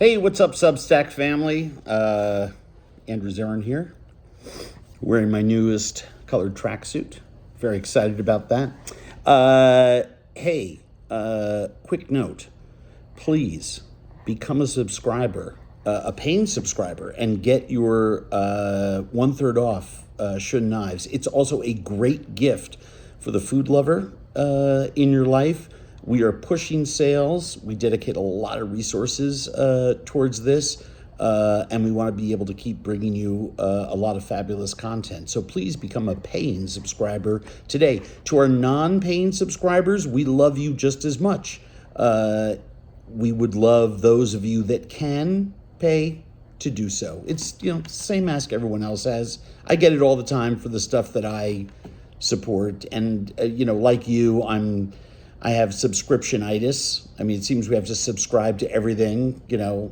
Hey, what's up, Substack family? Andrew Zimmern here, wearing my newest colored tracksuit. Very excited about that. Quick note. Please become a subscriber, a paying subscriber, and get your 1/3 off Shun knives. It's also a great gift for the food lover in your life. We are pushing sales. We dedicate a lot of resources towards this, and we want to be able to keep bringing you a lot of fabulous content. So please become a paying subscriber today. To our non-paying subscribers, we love you just as much. We would love those of you that can pay to do so. It's the same ask everyone else has. I get it all the time for the stuff that I support, and like you, I have subscription-itis. I mean, it seems we have to subscribe to everything,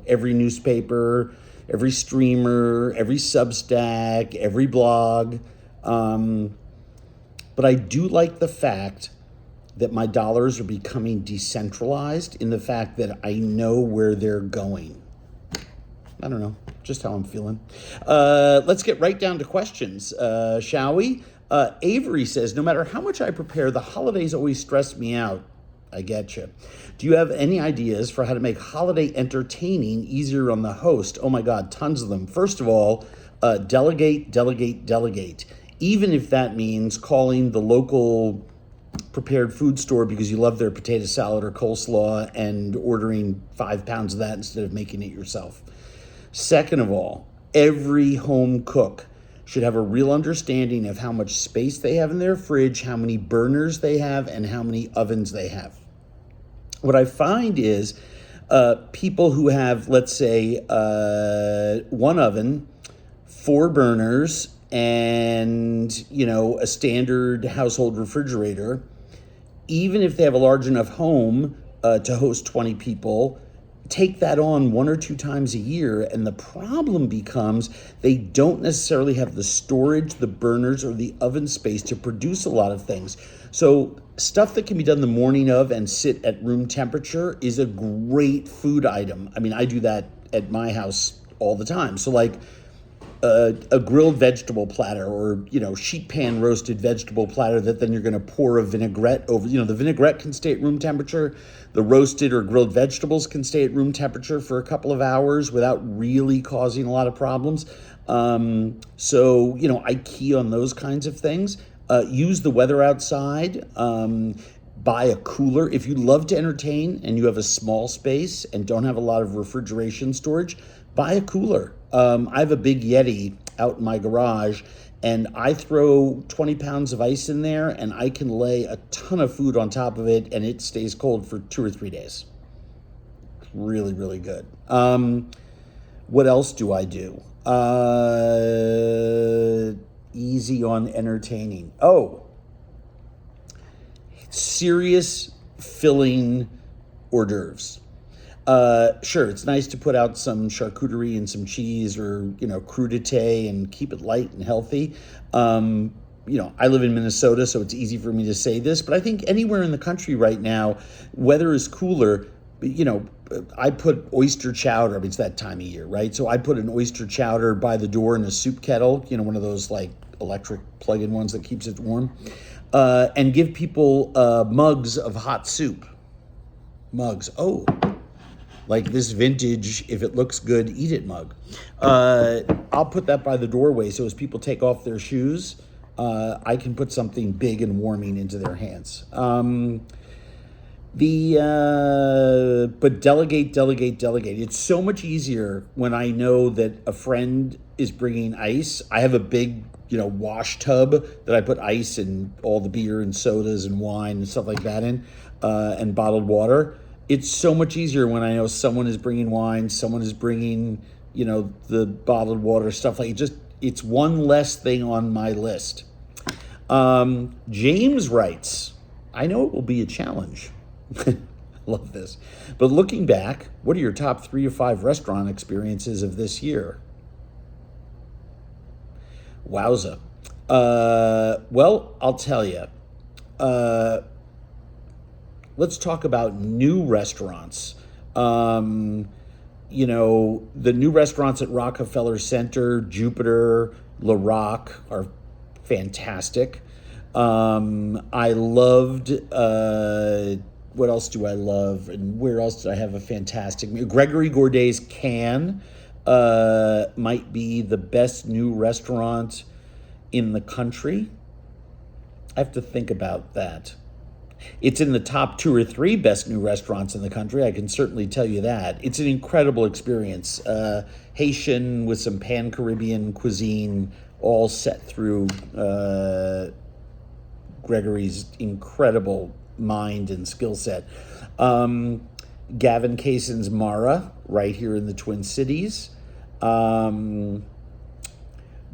every newspaper, every streamer, every Substack, every blog. But I do like the fact that my dollars are becoming decentralized in the fact that I know where they're going. I don't know, just how I'm feeling. Let's get right down to questions, shall we? Avery says, no matter how much I prepare, the holidays always stress me out. I get you. Do you have any ideas for how to make holiday entertaining easier on the host? Oh my God, tons of them. First of all, delegate. Even if that means calling the local prepared food store because you love their potato salad or coleslaw and ordering 5 pounds of that instead of making it yourself. Second of all, every home cook should have a real understanding of how much space they have in their fridge, how many burners they have, and how many ovens they have. What I find is people who have, let's say, 1 oven, 4 burners, and, a standard household refrigerator, even if they have a large enough home to host 20 people, take that on 1 or 2 times a year, and the problem becomes they don't necessarily have the storage, the burners, or the oven space to produce a lot of things. So stuff that can be done the morning of and sit at room temperature is a great food item. I mean, I do that at my house all the time. So like a grilled vegetable platter, or sheet pan roasted vegetable platter that then you're going to pour a vinaigrette over. The vinaigrette can stay at room temperature. The roasted or grilled vegetables can stay at room temperature for a couple of hours without really causing a lot of problems. So I key on those kinds of things. Use the weather outside. Buy a cooler. If you love to entertain and you have a small space and don't have a lot of refrigeration storage, buy a cooler. I have a big Yeti out in my garage, and I throw 20 pounds of ice in there, and I can lay a ton of food on top of it, and it stays cold for 2 or 3 days. Really, really good. What else do I do? Easy on entertaining. Oh, serious filling hors d'oeuvres. Sure, it's nice to put out some charcuterie and some cheese, or, crudité, and keep it light and healthy. I live in Minnesota, so it's easy for me to say this, but I think anywhere in the country right now, weather is cooler. I put oyster chowder. I mean, it's that time of year, right? So I put an oyster chowder by the door in a soup kettle, one of those like electric plug-in ones that keeps it warm, and give people mugs of hot soup. Mugs. Oh, like this vintage, if it looks good, eat it mug. I'll put that by the doorway, so as people take off their shoes, I can put something big and warming into their hands. But delegate. It's so much easier when I know that a friend is bringing ice. I have a big, wash tub that I put ice and all the beer and sodas and wine and stuff like that in, and bottled water. It's so much easier when I know someone is bringing wine, someone is bringing, the bottled water, stuff like it. It's one less thing on my list. James writes, I know it will be a challenge. Love this. But looking back, what are your top 3 or 5 restaurant experiences of this year? Wowza. Well, I'll tell you. Let's talk about new restaurants. the new restaurants at Rockefeller Center, Jupiter, La Rock are fantastic. I loved, what else do I love? And where else did I have a fantastic meal? Gregory Gourdet's Can might be the best new restaurant in the country. I have to think about that. It's in the top 2 or 3 best new restaurants in the country. I can certainly tell you that. It's an incredible experience. Haitian with some Pan-Caribbean cuisine, all set through Gregory's incredible mind and skill set. Gavin Kayson's Mara, right here in the Twin Cities.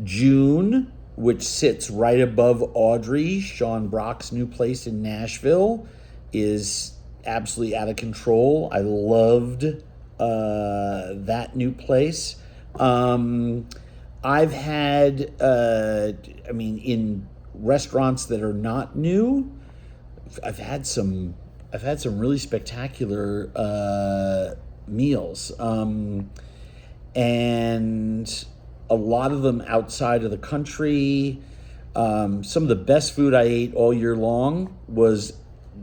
June, which sits right above Audrey, Sean Brock's new place in Nashville, is absolutely out of control. I loved that new place. I've had, in restaurants that are not new, I've had some really spectacular meals, and a lot of them outside of the country. Some of the best food I ate all year long was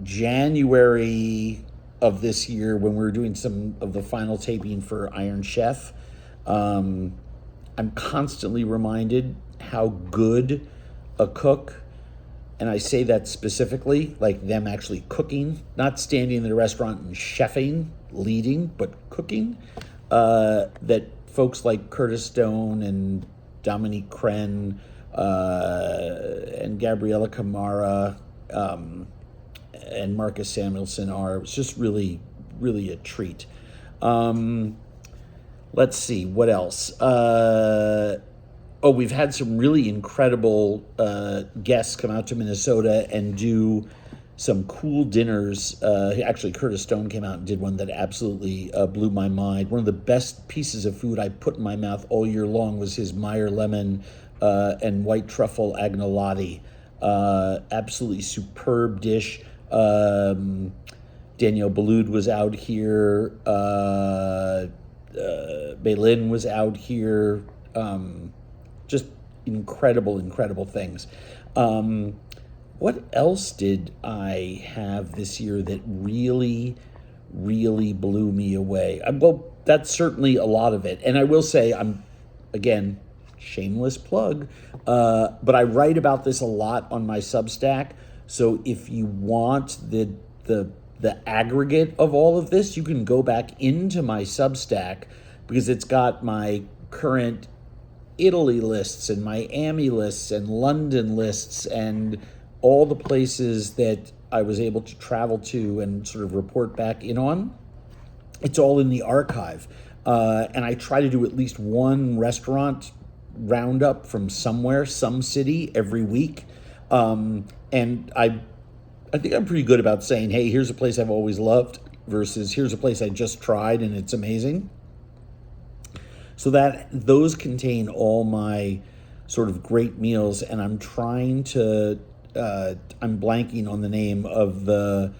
January of this year when we were doing some of the final taping for Iron Chef. I'm constantly reminded how good a cook, and I say that specifically, like them actually cooking, not standing in the restaurant and chefing, leading, but cooking, that folks like Curtis Stone and Dominique Crenn and Gabriella Camara and Marcus Samuelson are. It's just really, really a treat. Let's see, what else? We've had some really incredible guests come out to Minnesota and do some cool dinners. Actually, Curtis Stone came out and did one that absolutely blew my mind. One of the best pieces of food I put in my mouth all year long was his Meyer lemon and white truffle agnolotti. Absolutely superb dish. Danielle Ballud was out here. Baylin was out here. Just incredible things. What else did I have this year that really, really blew me away? Well, that's certainly a lot of it. And I will say, again, shameless plug, but I write about this a lot on my Substack. So if you want the aggregate of all of this, you can go back into my Substack because it's got my current Italy lists and Miami lists and London lists and all the places that I was able to travel to and sort of report back in on. It's all in the archive. And I try to do at least one restaurant roundup from somewhere, some city every week. And I think I'm pretty good about saying, hey, here's a place I've always loved versus here's a place I just tried and it's amazing. So that those contain all my sort of great meals, and I'm trying to, I'm blanking on the name of the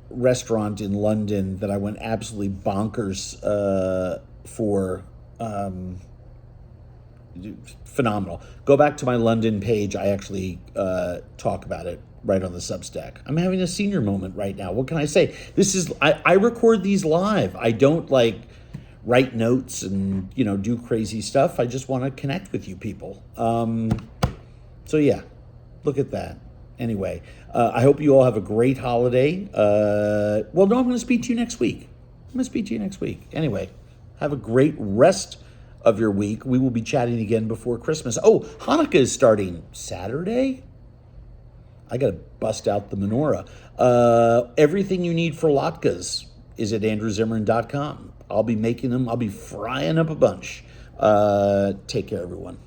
restaurant in London that I went absolutely bonkers for. Phenomenal. Go back to my London page. I actually talk about it right on the Substack. I'm having a senior moment right now. What can I say? This is, I record these live. I don't write notes and, do crazy stuff. I just want to connect with you people. So yeah, look at that. Anyway, I hope you all have a great holiday. I'm going to speak to you next week. Anyway, have a great rest of your week. We will be chatting again before Christmas. Oh, Hanukkah is starting Saturday. I got to bust out the menorah. Everything you need for latkes is at andrewzimmern.com. I'll be making them. I'll be frying up a bunch. Take care, everyone.